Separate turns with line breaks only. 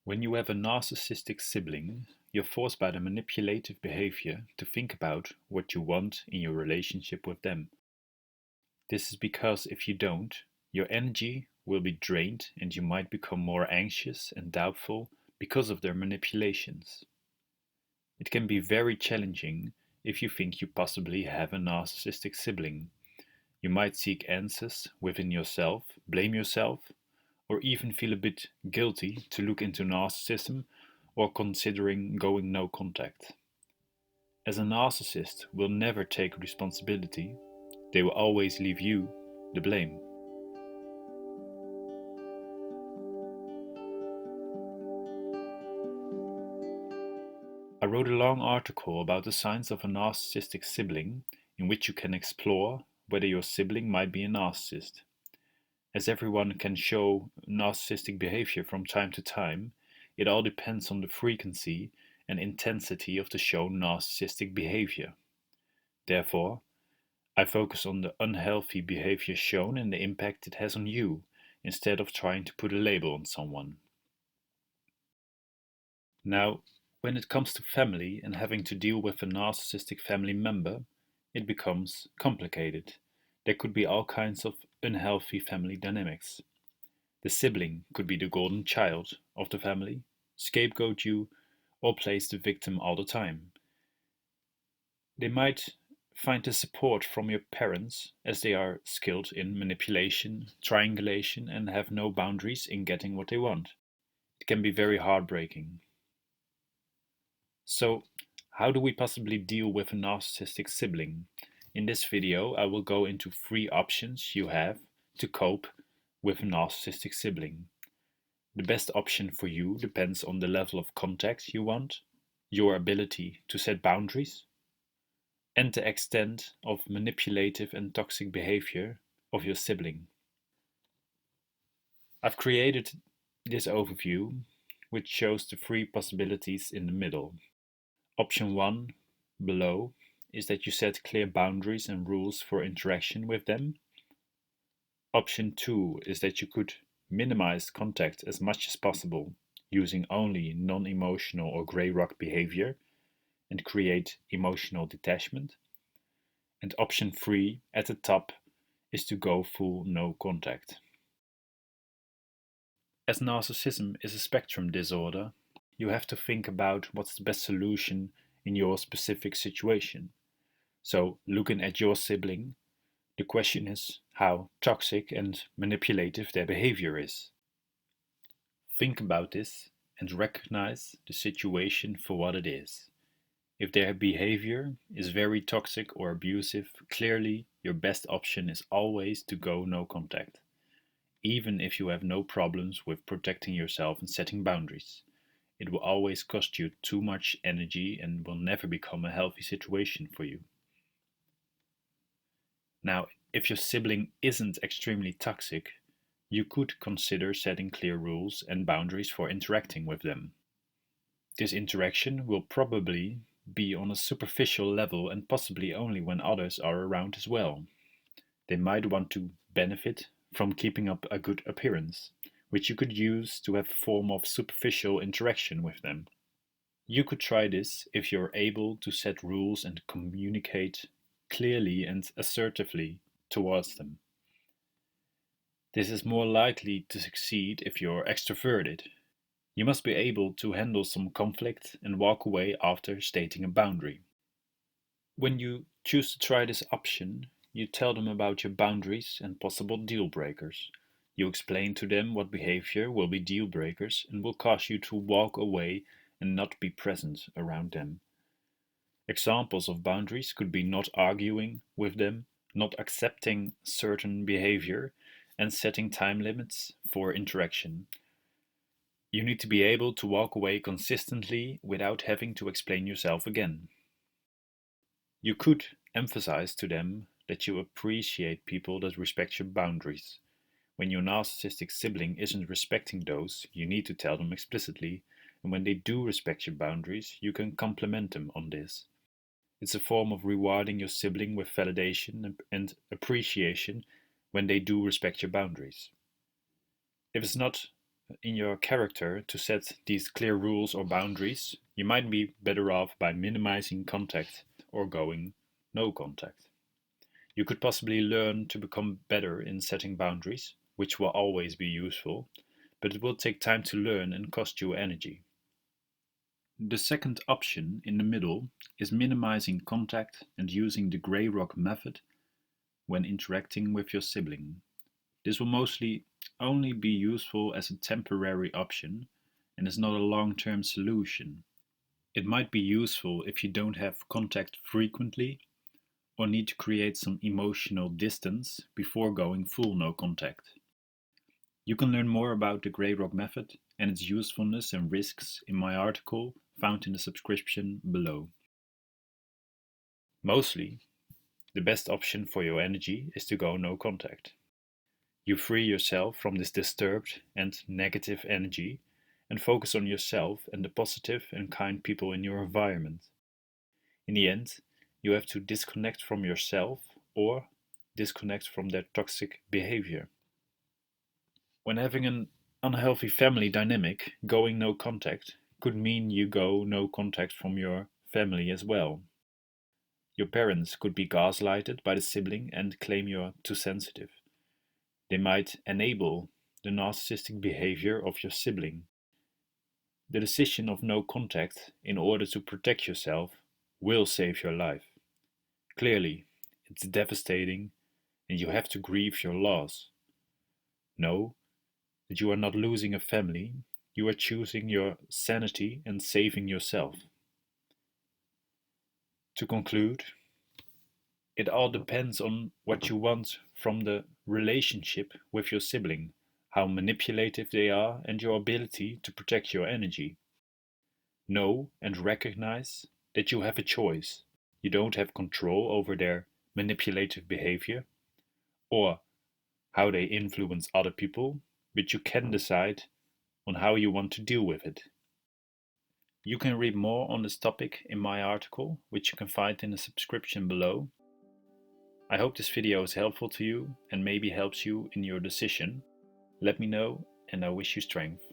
When you have a narcissistic sibling, you're forced by the manipulative behavior to think about what you want in your relationship with them. This is because if you don't, your energy will be drained and you might become more anxious and doubtful because of their manipulations. It can be very challenging if you think you possibly have a narcissistic sibling. You might seek answers within yourself, blame yourself, or even feel a bit guilty to look into narcissism or considering going no contact. As a narcissist will never take responsibility, they will always leave you the blame. I wrote a long article about the signs of a narcissistic sibling in which you can explore whether your sibling might be a narcissist. As everyone can show narcissistic behavior from time to time, it all depends on the frequency and intensity of the shown narcissistic behavior. Therefore, I focus on the unhealthy behavior shown and the impact it has on you, instead of trying to put a label on someone. Now, when it comes to family and having to deal with a narcissistic family member, it becomes complicated. There could be all kinds of unhealthy family dynamics. The sibling could be the golden child of the family, scapegoat you, or plays the victim all the time. They might find the support from your parents as they are skilled in manipulation, triangulation, and have no boundaries in getting what they want. It can be very heartbreaking. So, how do we possibly deal with a narcissistic sibling? In this video, I will go into 3 options you have to cope with a narcissistic sibling. The best option for you depends on the level of contact you want, your ability to set boundaries, and the extent of manipulative and toxic behavior of your sibling. I've created this overview, which shows the 3 possibilities in the middle. Option 1 below is that you set clear boundaries and rules for interaction with them. Option 2 is that you could minimize contact as much as possible using only non-emotional or grey rock behavior and create emotional detachment. And option 3 at the top is to go full no contact. As narcissism is a spectrum disorder, you have to think about what's the best solution in your specific situation. So, looking at your sibling, the question is how toxic and manipulative their behavior is. Think about this and recognize the situation for what it is. If their behavior is very toxic or abusive, clearly your best option is always to go no contact, even if you have no problems with protecting yourself and setting boundaries. It will always cost you too much energy and will never become a healthy situation for you. Now, if your sibling isn't extremely toxic, you could consider setting clear rules and boundaries for interacting with them. This interaction will probably be on a superficial level and possibly only when others are around as well. They might want to benefit from keeping up a good appearance, which you could use to have a form of superficial interaction with them. You could try this if you're able to set rules and communicate clearly and assertively towards them. This is more likely to succeed if you're extroverted. You must be able to handle some conflict and walk away after stating a boundary. When you choose to try this option, you tell them about your boundaries and possible deal breakers. You explain to them what behavior will be deal breakers and will cause you to walk away and not be present around them. Examples of boundaries could be not arguing with them, not accepting certain behavior, and setting time limits for interaction. You need to be able to walk away consistently without having to explain yourself again. You could emphasize to them that you appreciate people that respect your boundaries. When your narcissistic sibling isn't respecting those, you need to tell them explicitly, and when they do respect your boundaries, you can compliment them on this. It's a form of rewarding your sibling with validation and appreciation when they do respect your boundaries. If it's not in your character to set these clear rules or boundaries, you might be better off by minimizing contact or going no contact. You could possibly learn to become better in setting boundaries, which will always be useful, but it will take time to learn and cost you energy. The second option in the middle is minimizing contact and using the grey rock method when interacting with your sibling. This will mostly only be useful as a temporary option and is not a long-term solution. It might be useful if you don't have contact frequently or need to create some emotional distance before going full no contact. You can learn more about the Grey Rock method and its usefulness and risks in my article found in the subscription below. Mostly, the best option for your energy is to go no contact. You free yourself from this disturbed and negative energy and focus on yourself and the positive and kind people in your environment. In the end, you have to disconnect from yourself or disconnect from their toxic behavior. When having an unhealthy family dynamic, going no contact could mean you go no contact from your family as well. Your parents could be gaslighted by the sibling and claim you're too sensitive. They might enable the narcissistic behavior of your sibling. The decision of no contact in order to protect yourself will save your life. Clearly, it's devastating and you have to grieve your loss. Know that you are not losing a family, you are choosing your sanity and saving yourself. To conclude, it all depends on what you want from the relationship with your sibling, how manipulative they are, and your ability to protect your energy. Know and recognize that you have a choice. You don't have control over their manipulative behavior or how they influence other people, but you can decide on how you want to deal with it. You can read more on this topic in my article, which you can find in the subscription below. I hope this video is helpful to you and maybe helps you in your decision. Let me know and I wish you strength.